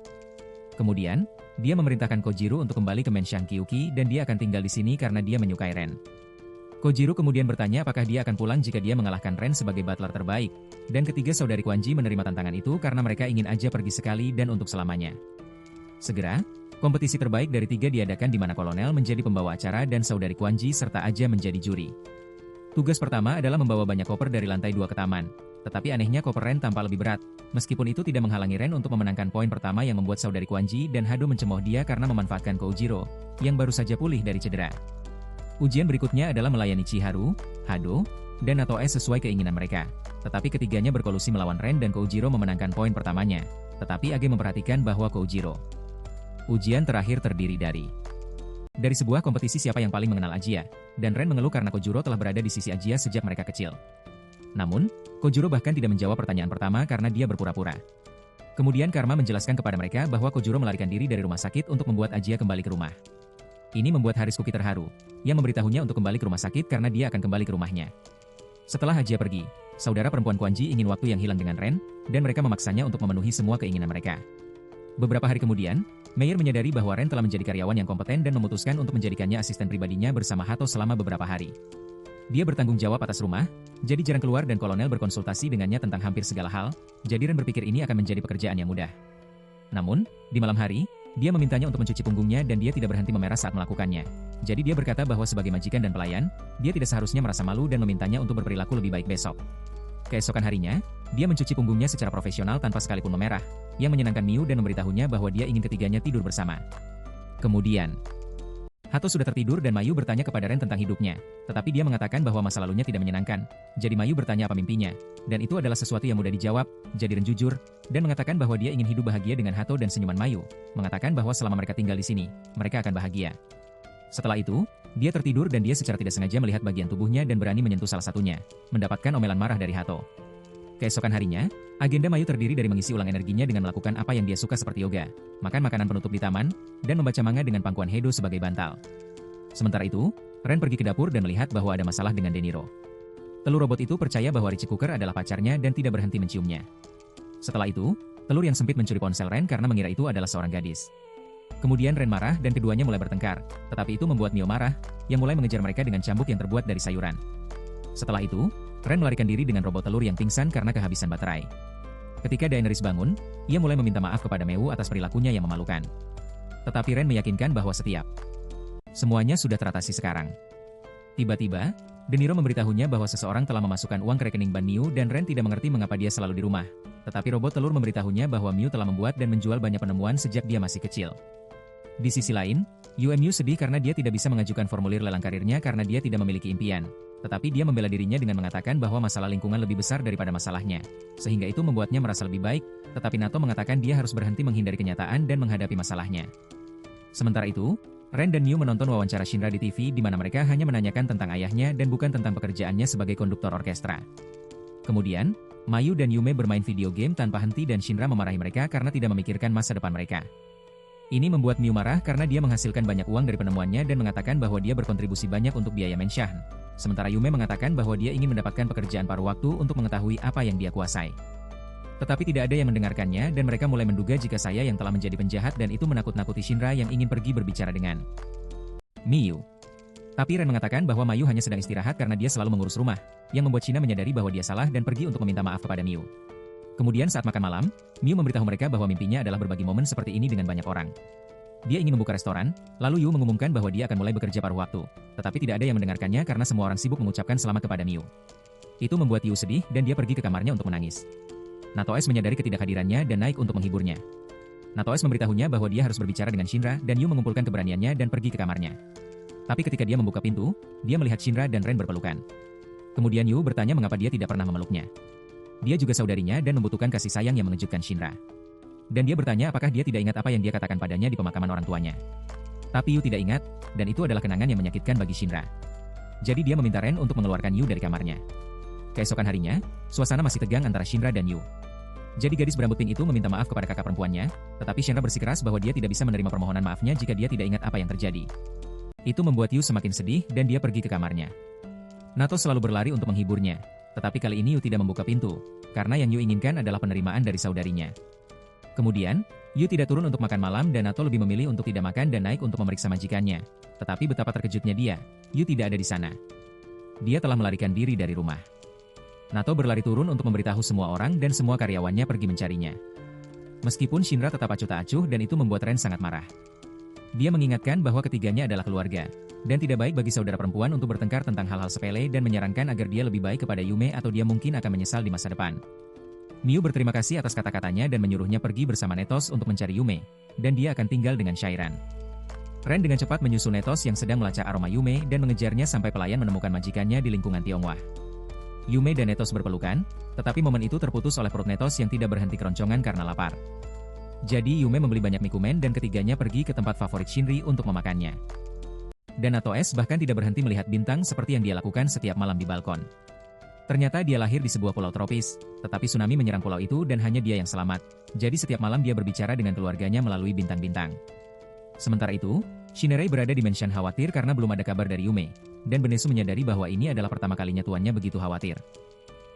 S1: Kemudian, dia memerintahkan Kojiro untuk kembali ke Menshan Kyuki dan dia akan tinggal di sini karena dia menyukai Ren. Kojiro kemudian bertanya apakah dia akan pulang jika dia mengalahkan Ren sebagai butler terbaik, dan ketiga saudari Kuanji menerima tantangan itu karena mereka ingin Aja pergi sekali dan untuk selamanya. Segera, kompetisi terbaik dari tiga diadakan di mana kolonel menjadi pembawa acara dan saudari Kuanji serta Aja menjadi juri. Tugas pertama adalah membawa banyak koper dari lantai 2 ke taman, tetapi anehnya koper Ren tampak lebih berat, meskipun itu tidak menghalangi Ren untuk memenangkan poin pertama yang membuat saudari Kuanji dan Hado mencemooh dia karena memanfaatkan Kojiro, yang baru saja pulih dari cedera. Ujian berikutnya adalah melayani Chiharu, Hado, dan Natoe sesuai keinginan mereka, tetapi ketiganya berkolusi melawan Ren dan Kojiro memenangkan poin pertamanya, tetapi Age memperhatikan bahwa Kojiro. Ujian terakhir terdiri dari sebuah kompetisi siapa yang paling mengenal Ajia, dan Ren mengeluh karena Kojiro telah berada di sisi Ajia sejak mereka kecil. Namun, Kojiro bahkan tidak menjawab pertanyaan pertama karena dia berpura-pura. Kemudian Karma menjelaskan kepada mereka bahwa Kojiro melarikan diri dari rumah sakit untuk membuat Ajia kembali ke rumah. Ini membuat Hariskuki terharu, yang memberitahunya untuk kembali ke rumah sakit karena dia akan kembali ke rumahnya. Setelah Ajia pergi, saudara perempuan Kuanji ingin waktu yang hilang dengan Ren, dan mereka memaksanya untuk memenuhi semua keinginan mereka. Beberapa hari kemudian, Meyer menyadari bahwa Ren telah menjadi karyawan yang kompeten dan memutuskan untuk menjadikannya asisten pribadinya bersama Hato selama beberapa hari. Dia bertanggung jawab atas rumah, jadi jarang keluar dan kolonel berkonsultasi dengannya tentang hampir segala hal, jadi Ren berpikir ini akan menjadi pekerjaan yang mudah. Namun, di malam hari, dia memintanya untuk mencuci punggungnya dan dia tidak berhenti memerah saat melakukannya. Jadi dia berkata bahwa sebagai majikan dan pelayan, dia tidak seharusnya merasa malu dan memintanya untuk berperilaku lebih baik besok. Keesokan harinya, dia mencuci punggungnya secara profesional tanpa sekalipun memerah, yang menyenangkan Miu dan memberitahunya bahwa dia ingin ketiganya tidur bersama. Kemudian, Hato sudah tertidur dan Mayu bertanya kepada Ren tentang hidupnya, tetapi dia mengatakan bahwa masa lalunya tidak menyenangkan. Jadi Mayu bertanya apa mimpinya, dan itu adalah sesuatu yang mudah dijawab, jadi Ren jujur, dan mengatakan bahwa dia ingin hidup bahagia dengan Hato dan senyuman Mayu, mengatakan bahwa selama mereka tinggal di sini, mereka akan bahagia. Setelah itu, dia tertidur dan dia secara tidak sengaja melihat bagian tubuhnya dan berani menyentuh salah satunya, mendapatkan omelan marah dari Hato. Keesokan harinya, agenda Mayu terdiri dari mengisi ulang energinya dengan melakukan apa yang dia suka seperti yoga, makan makanan penutup di taman, dan membaca manga dengan pangkuan Heido sebagai bantal. Sementara itu, Ren pergi ke dapur dan melihat bahwa ada masalah dengan Deniro. Telur robot itu percaya bahwa Richie Cooker adalah pacarnya dan tidak berhenti menciumnya. Setelah itu, telur yang sempit mencuri ponsel Ren karena mengira itu adalah seorang gadis. Kemudian Ren marah dan keduanya mulai bertengkar, tetapi itu membuat Mio marah, yang mulai mengejar mereka dengan cambuk yang terbuat dari sayuran. Setelah itu, Ren melarikan diri dengan robot telur yang pingsan karena kehabisan baterai. Ketika Daenerys bangun, ia mulai meminta maaf kepada Meu atas perilakunya yang memalukan. Tetapi Ren meyakinkan bahwa semuanya sudah teratasi sekarang. Tiba-tiba, Deniro memberitahunya bahwa seseorang telah memasukkan uang ke rekening Ban Miu dan Ren tidak mengerti mengapa dia selalu di rumah. Tetapi robot telur memberitahunya bahwa Miu telah membuat dan menjual banyak penemuan sejak dia masih kecil. Di sisi lain, Miu sedih karena dia tidak bisa mengajukan formulir lelang karirnya karena dia tidak memiliki impian. Tetapi dia membela dirinya dengan mengatakan bahwa masalah lingkungan lebih besar daripada masalahnya. Sehingga itu membuatnya merasa lebih baik, tetapi Nato mengatakan dia harus berhenti menghindari kenyataan dan menghadapi masalahnya. Sementara itu, Ren dan Miu menonton wawancara Shinra di TV di mana mereka hanya menanyakan tentang ayahnya dan bukan tentang pekerjaannya sebagai konduktor orkestra. Kemudian, Mayu dan Yume bermain video game tanpa henti dan Shinra memarahi mereka karena tidak memikirkan masa depan mereka. Ini membuat Miu marah karena dia menghasilkan banyak uang dari penemuannya dan mengatakan bahwa dia berkontribusi banyak untuk biaya Menshan. Sementara Yume mengatakan bahwa dia ingin mendapatkan pekerjaan paruh waktu untuk mengetahui apa yang dia kuasai. Tetapi tidak ada yang mendengarkannya dan mereka mulai menduga jika saya yang telah menjadi penjahat dan itu menakut-nakuti Shinra yang ingin pergi berbicara dengan Miyu. Tapi Ren mengatakan bahwa Mayu hanya sedang istirahat karena dia selalu mengurus rumah, yang membuat Shina menyadari bahwa dia salah dan pergi untuk meminta maaf kepada Miyu. Kemudian saat makan malam, Miyu memberitahu mereka bahwa mimpinya adalah berbagi momen seperti ini dengan banyak orang. Dia ingin membuka restoran, lalu Yu mengumumkan bahwa dia akan mulai bekerja paruh waktu, tetapi tidak ada yang mendengarkannya karena semua orang sibuk mengucapkan selamat kepada Miyu. Itu membuat Yu sedih dan dia pergi ke kamarnya untuk menangis. Nato S menyadari ketidakhadirannya dan naik untuk menghiburnya. Nato S memberitahunya bahwa dia harus berbicara dengan Shinra dan Yu mengumpulkan keberaniannya dan pergi ke kamarnya. Tapi ketika dia membuka pintu, dia melihat Shinra dan Ren berpelukan. Kemudian Yu bertanya mengapa dia tidak pernah memeluknya. Dia juga saudarinya dan membutuhkan kasih sayang yang mengejutkan Shinra. Dan dia bertanya apakah dia tidak ingat apa yang dia katakan padanya di pemakaman orang tuanya. Tapi Yu tidak ingat, dan itu adalah kenangan yang menyakitkan bagi Shinra. Jadi dia meminta Ren untuk mengeluarkan Yu dari kamarnya. Keesokan harinya, suasana masih tegang antara Shinra dan Yu. Jadi gadis berambut pink itu meminta maaf kepada kakak perempuannya, tetapi Shinra bersikeras bahwa dia tidak bisa menerima permohonan maafnya jika dia tidak ingat apa yang terjadi. Itu membuat Yu semakin sedih dan dia pergi ke kamarnya. Nato selalu berlari untuk menghiburnya, tetapi kali ini Yu tidak membuka pintu, karena yang Yu inginkan adalah penerimaan dari saudarinya. Kemudian, Yu tidak turun untuk makan malam dan Nato lebih memilih untuk tidak makan dan naik untuk memeriksa majikannya. Tetapi betapa terkejutnya dia, Yu tidak ada di sana. Dia telah melarikan diri dari rumah. Nato berlari turun untuk memberitahu semua orang dan semua karyawannya pergi mencarinya. Meskipun Shinra tetap acuh tak acuh dan itu membuat Ren sangat marah. Dia mengingatkan bahwa ketiganya adalah keluarga, dan tidak baik bagi saudara perempuan untuk bertengkar tentang hal-hal sepele dan menyarankan agar dia lebih baik kepada Yume atau dia mungkin akan menyesal di masa depan. Miyu berterima kasih atas kata-katanya dan menyuruhnya pergi bersama Netos untuk mencari Yume, dan dia akan tinggal dengan Shairan. Ren dengan cepat menyusul Netos yang sedang melacak aroma Yume dan mengejarnya sampai pelayan menemukan majikannya di lingkungan Tionghoa. Yume dan Netos berpelukan, tetapi momen itu terputus oleh perut Netos yang tidak berhenti keroncongan karena lapar. Jadi Yume membeli banyak mikumen dan ketiganya pergi ke tempat favorit Shinri untuk memakannya. Dan Nato S bahkan tidak berhenti melihat bintang seperti yang dia lakukan setiap malam di balkon. Ternyata dia lahir di sebuah pulau tropis, tetapi tsunami menyerang pulau itu dan hanya dia yang selamat. Jadi setiap malam dia berbicara dengan keluarganya melalui bintang-bintang. Sementara itu, Shinrei berada di mansion khawatir karena belum ada kabar dari Yume, dan Benesu menyadari bahwa ini adalah pertama kalinya tuannya begitu khawatir.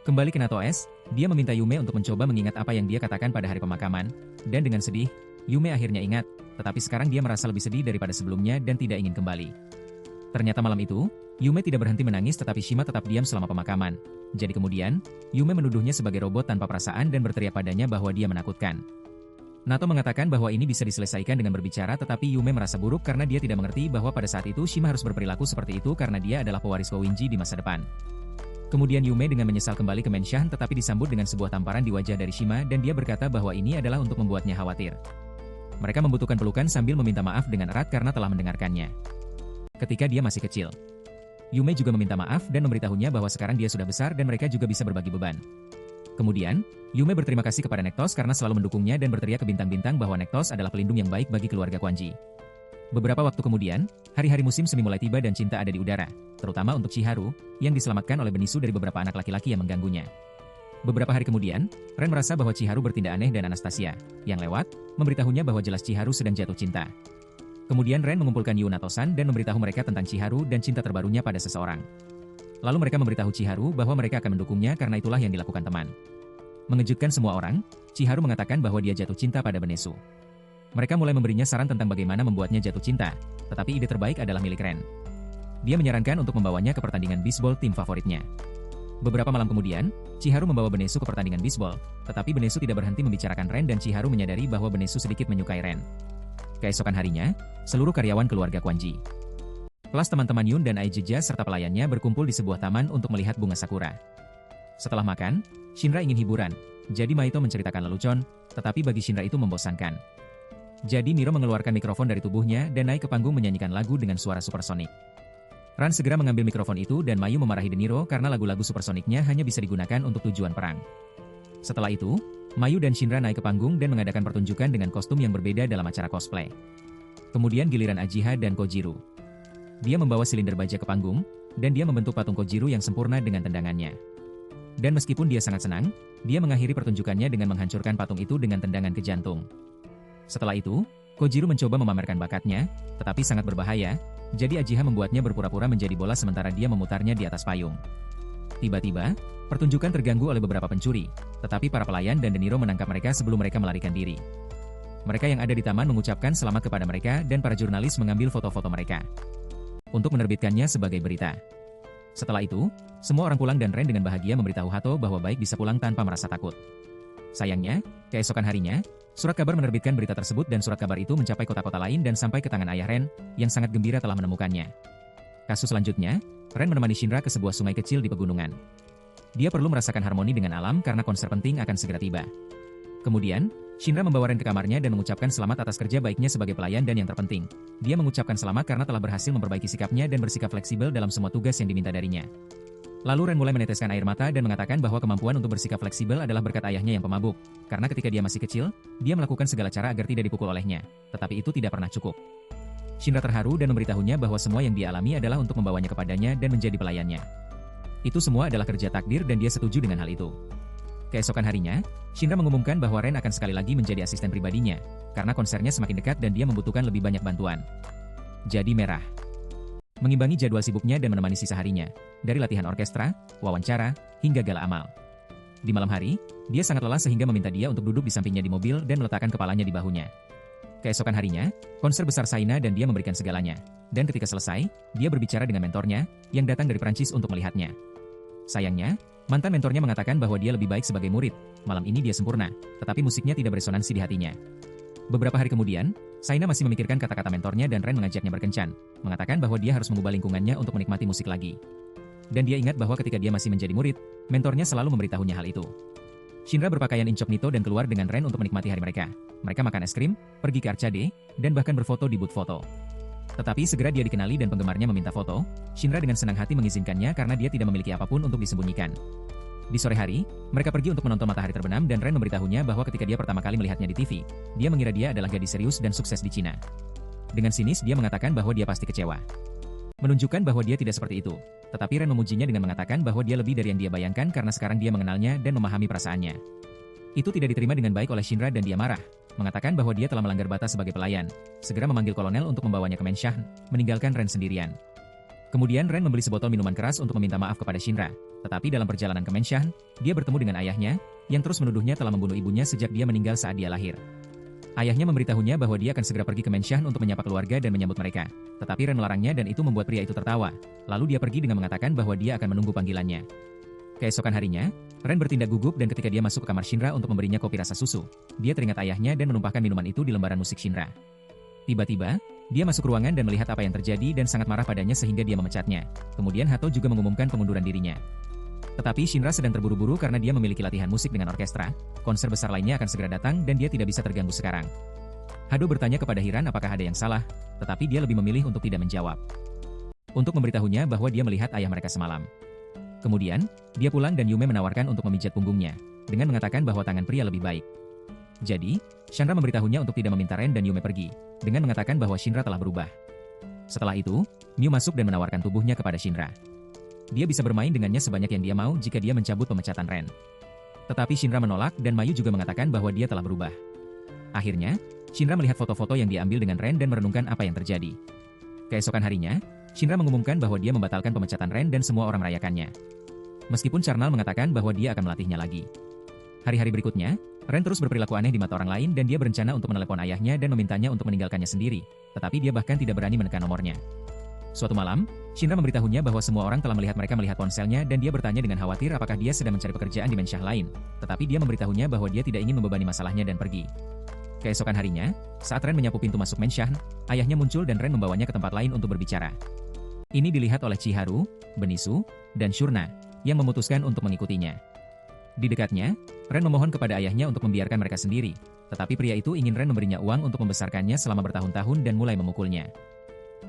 S1: Kembali ke Nato S, dia meminta Yume untuk mencoba mengingat apa yang dia katakan pada hari pemakaman, dan dengan sedih, Yume akhirnya ingat, tetapi sekarang dia merasa lebih sedih daripada sebelumnya dan tidak ingin kembali. Ternyata malam itu, Yume tidak berhenti menangis tetapi Shima tetap diam selama pemakaman. Jadi kemudian, Yume menuduhnya sebagai robot tanpa perasaan dan berteriak padanya bahwa dia menakutkan. Nato mengatakan bahwa ini bisa diselesaikan dengan berbicara tetapi Yume merasa buruk karena dia tidak mengerti bahwa pada saat itu Shima harus berperilaku seperti itu karena dia adalah pewaris Kouinji di masa depan. Kemudian Yume dengan menyesal kembali ke Menshan tetapi disambut dengan sebuah tamparan di wajah dari Shima dan dia berkata bahwa ini adalah untuk membuatnya khawatir. Mereka membutuhkan pelukan sambil meminta maaf dengan erat karena telah mendengarkannya. Ketika dia masih kecil, Yume juga meminta maaf dan memberitahunya bahwa sekarang dia sudah besar dan mereka juga bisa berbagi beban. Kemudian, Yume berterima kasih kepada Nektos karena selalu mendukungnya dan berteriak ke bintang-bintang bahwa Nektos adalah pelindung yang baik bagi keluarga Kwanji. Beberapa waktu kemudian, hari-hari musim semi mulai tiba dan cinta ada di udara, terutama untuk Chiharu, yang diselamatkan oleh Benisu dari beberapa anak laki-laki yang mengganggunya. Beberapa hari kemudian, Ren merasa bahwa Chiharu bertindak aneh dan Anastasia, yang lewat, memberitahunya bahwa jelas Chiharu sedang jatuh cinta. Kemudian Ren mengumpulkan Yu Nato-san dan memberitahu mereka tentang Chiharu dan cinta terbarunya pada seseorang. Lalu mereka memberitahu Chiharu bahwa mereka akan mendukungnya karena itulah yang dilakukan teman. Mengejutkan semua orang, Chiharu mengatakan bahwa dia jatuh cinta pada Benesu. Mereka mulai memberinya saran tentang bagaimana membuatnya jatuh cinta, tetapi ide terbaik adalah milik Ren. Dia menyarankan untuk membawanya ke pertandingan bisbol tim favoritnya. Beberapa malam kemudian, Chiharu membawa Benesu ke pertandingan bisbol, tetapi Benesu tidak berhenti membicarakan Ren dan Chiharu menyadari bahwa Benesu sedikit menyukai Ren. Keesokan harinya, seluruh karyawan keluarga Kwanji, kelas teman-teman Yun dan Aijija serta pelayannya berkumpul di sebuah taman untuk melihat bunga sakura. Setelah makan, Shinra ingin hiburan, jadi Maito menceritakan lelucon, tetapi bagi Shinra itu membosankan. Jadi Miro mengeluarkan mikrofon dari tubuhnya dan naik ke panggung menyanyikan lagu dengan suara supersonik. Ran segera mengambil mikrofon itu dan Mayu memarahi De Niro karena lagu-lagu supersoniknya hanya bisa digunakan untuk tujuan perang. Setelah itu, Mayu dan Shinra naik ke panggung dan mengadakan pertunjukan dengan kostum yang berbeda dalam acara cosplay. Kemudian giliran Ajiha dan Kojiro. Dia membawa silinder baja ke panggung, dan dia membentuk patung Kojiro yang sempurna dengan tendangannya. Dan meskipun dia sangat senang, dia mengakhiri pertunjukannya dengan menghancurkan patung itu dengan tendangan ke jantung. Setelah itu, Kojiro mencoba memamerkan bakatnya, tetapi sangat berbahaya, jadi Ajiha membuatnya berpura-pura menjadi bola sementara dia memutarnya di atas payung. Tiba-tiba, pertunjukan terganggu oleh beberapa pencuri, tetapi para pelayan dan De Niro menangkap mereka sebelum mereka melarikan diri. Mereka yang ada di taman mengucapkan selamat kepada mereka dan para jurnalis mengambil foto-foto mereka. untuk menerbitkannya sebagai berita. Setelah itu, semua orang pulang dan Ren dengan bahagia memberitahu Hato bahwa Baik bisa pulang tanpa merasa takut. Sayangnya, keesokan harinya, surat kabar menerbitkan berita tersebut dan surat kabar itu mencapai kota-kota lain dan sampai ke tangan ayah Ren, yang sangat gembira telah menemukannya. Kasus selanjutnya, Ren menemani Shinra ke sebuah sungai kecil di pegunungan. Dia perlu merasakan harmoni dengan alam karena konser penting akan segera tiba. Kemudian, Shinra membawa Ren ke kamarnya dan mengucapkan selamat atas kerja baiknya sebagai pelayan dan yang terpenting, dia mengucapkan selamat karena telah berhasil memperbaiki sikapnya dan bersikap fleksibel dalam semua tugas yang diminta darinya. Lalu Ren mulai meneteskan air mata dan mengatakan bahwa kemampuan untuk bersikap fleksibel adalah berkat ayahnya yang pemabuk, karena ketika dia masih kecil, dia melakukan segala cara agar tidak dipukul olehnya, tetapi itu tidak pernah cukup. Shinra terharu dan memberitahunya bahwa semua yang dia alami adalah untuk membawanya kepadanya dan menjadi pelayannya. Itu semua adalah kerja takdir dan dia setuju dengan hal itu. Keesokan harinya, Shinra mengumumkan bahwa Ren akan sekali lagi menjadi asisten pribadinya, karena konsernya semakin dekat dan dia membutuhkan lebih banyak bantuan. Jadi merah. Mengimbangi jadwal sibuknya dan menemani sisa harinya, dari latihan orkestra, wawancara, hingga gala amal. Di malam hari, dia sangat lelah sehingga meminta dia untuk duduk di sampingnya di mobil dan meletakkan kepalanya di bahunya. Keesokan harinya, konser besar Saina dan dia memberikan segalanya. Dan ketika selesai, dia berbicara dengan mentornya, yang datang dari Prancis untuk melihatnya. Sayangnya, mantan mentornya mengatakan bahwa dia lebih baik sebagai murid, malam ini dia sempurna, tetapi musiknya tidak beresonansi di hatinya. Beberapa hari kemudian, Saina masih memikirkan kata-kata mentornya dan Ren mengajaknya berkencan, mengatakan bahwa dia harus mengubah lingkungannya untuk menikmati musik lagi. Dan dia ingat bahwa ketika dia masih menjadi murid, mentornya selalu memberitahunya hal itu. Shinra berpakaian incognito dan keluar dengan Ren untuk menikmati hari mereka. Mereka makan es krim, pergi ke arcade, dan bahkan berfoto di booth foto. Tetapi segera dia dikenali dan penggemarnya meminta foto, Shinra dengan senang hati mengizinkannya karena dia tidak memiliki apapun untuk disembunyikan. Di sore hari, mereka pergi untuk menonton matahari terbenam dan Ren memberitahunya bahwa ketika dia pertama kali melihatnya di TV, dia mengira dia adalah gadis serius dan sukses di Cina. Dengan sinis dia mengatakan bahwa dia pasti kecewa. Menunjukkan bahwa dia tidak seperti itu, tetapi Ren memujinya dengan mengatakan bahwa dia lebih dari yang dia bayangkan karena sekarang dia mengenalnya dan memahami perasaannya. Itu tidak diterima dengan baik oleh Shinra dan dia marah, mengatakan bahwa dia telah melanggar batas sebagai pelayan, segera memanggil kolonel untuk membawanya ke Menshan, meninggalkan Ren sendirian. Kemudian Ren membeli sebotol minuman keras untuk meminta maaf kepada Shinra, tetapi dalam perjalanan ke Menshan, dia bertemu dengan ayahnya, yang terus menuduhnya telah membunuh ibunya sejak dia meninggal saat dia lahir. Ayahnya memberitahunya bahwa dia akan segera pergi ke Menshan untuk menyapa keluarga dan menyambut mereka, tetapi Ren melarangnya dan itu membuat pria itu tertawa, lalu dia pergi dengan mengatakan bahwa dia akan menunggu panggilannya. Keesokan harinya, Ren bertindak gugup dan ketika dia masuk ke kamar Shinra untuk memberinya kopi rasa susu, dia teringat ayahnya dan menumpahkan minuman itu di lembaran musik Shinra. Tiba-tiba, dia masuk ruangan dan melihat apa yang terjadi dan sangat marah padanya sehingga dia memecatnya. Kemudian Hato juga mengumumkan pengunduran dirinya. Tetapi Shinra sedang terburu-buru karena dia memiliki latihan musik dengan orkestra, konser besar lainnya akan segera datang dan dia tidak bisa terganggu sekarang. Hado bertanya kepada Hiran apakah ada yang salah, tetapi dia lebih memilih untuk tidak menjawab. Untuk memberitahunya bahwa dia melihat ayah mereka semalam. Kemudian, dia pulang dan Yume menawarkan untuk memijat punggungnya, dengan mengatakan bahwa tangan pria lebih baik. Jadi, Shinra memberitahunya untuk tidak meminta Ren dan Yume pergi, dengan mengatakan bahwa Shinra telah berubah. Setelah itu, Miu masuk dan menawarkan tubuhnya kepada Shinra. Dia bisa bermain dengannya sebanyak yang dia mau jika dia mencabut pemecatan Ren. Tetapi Shinra menolak dan Mayu juga mengatakan bahwa dia telah berubah. Akhirnya, Shinra melihat foto-foto yang diambil dengan Ren dan merenungkan apa yang terjadi. Keesokan harinya, Shinra mengumumkan bahwa dia membatalkan pemecatan Ren dan semua orang merayakannya. Meskipun Charnal mengatakan bahwa dia akan melatihnya lagi. Hari-hari berikutnya, Ren terus berperilaku aneh di mata orang lain dan dia berencana untuk menelepon ayahnya dan memintanya untuk meninggalkannya sendiri, tetapi dia bahkan tidak berani menekan nomornya. Suatu malam, Shinra memberitahunya bahwa semua orang telah melihat mereka melihat ponselnya dan dia bertanya dengan khawatir apakah dia sedang mencari pekerjaan di Mensyah lain, tetapi dia memberitahunya bahwa dia tidak ingin membebani masalahnya dan pergi. Keesokan harinya, saat Ren menyapu pintu masuk Mensyah, ayahnya muncul dan Ren membawanya ke tempat lain untuk berbicara. Ini dilihat oleh Chiharu, Benisu, dan Shurna, yang memutuskan untuk mengikutinya. Di dekatnya, Ren memohon kepada ayahnya untuk membiarkan mereka sendiri, tetapi pria itu ingin Ren memberinya uang untuk membesarkannya selama bertahun-tahun dan mulai memukulnya.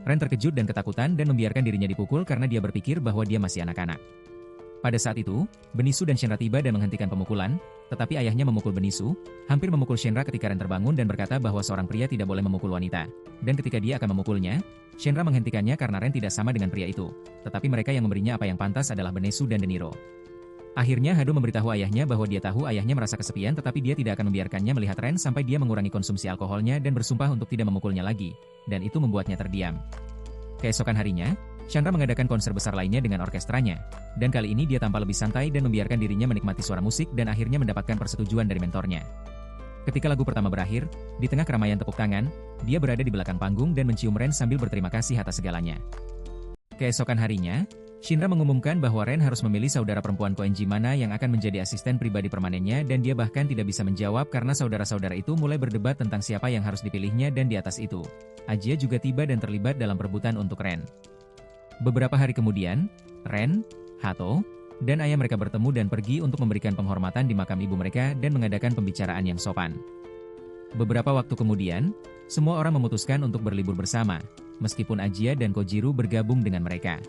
S1: Ren terkejut dan ketakutan dan membiarkan dirinya dipukul karena dia berpikir bahwa dia masih anak-anak. Pada saat itu, Benisu dan Shinra tiba dan menghentikan pemukulan, tetapi ayahnya memukul Benisu, hampir memukul Shinra ketika Ren terbangun dan berkata bahwa seorang pria tidak boleh memukul wanita. Dan ketika dia akan memukulnya, Shinra menghentikannya karena Ren tidak sama dengan pria itu, tetapi mereka yang memberinya apa yang pantas adalah Benisu dan Deniro. Akhirnya Hado memberitahu ayahnya bahwa dia tahu ayahnya merasa kesepian tetapi dia tidak akan membiarkannya melihat Ren sampai dia mengurangi konsumsi alkoholnya dan bersumpah untuk tidak memukulnya lagi, dan itu membuatnya terdiam. Keesokan harinya, Chandra mengadakan konser besar lainnya dengan orkestranya, dan kali ini dia tampil lebih santai dan membiarkan dirinya menikmati suara musik dan akhirnya mendapatkan persetujuan dari mentornya. Ketika lagu pertama berakhir, di tengah keramaian tepuk tangan, dia berada di belakang panggung dan mencium Ren sambil berterima kasih atas segalanya. Keesokan harinya, Shinra mengumumkan bahwa Ren harus memilih saudara perempuan Koenji mana yang akan menjadi asisten pribadi permanennya dan dia bahkan tidak bisa menjawab karena saudara-saudara itu mulai berdebat tentang siapa yang harus dipilihnya dan di atas itu, Ajia juga tiba dan terlibat dalam perebutan untuk Ren. Beberapa hari kemudian, Ren, Hato, dan ayah mereka bertemu dan pergi untuk memberikan penghormatan di makam ibu mereka dan mengadakan pembicaraan yang sopan. Beberapa waktu kemudian, semua orang memutuskan untuk berlibur bersama, meskipun Ajia dan Kojiro bergabung dengan mereka.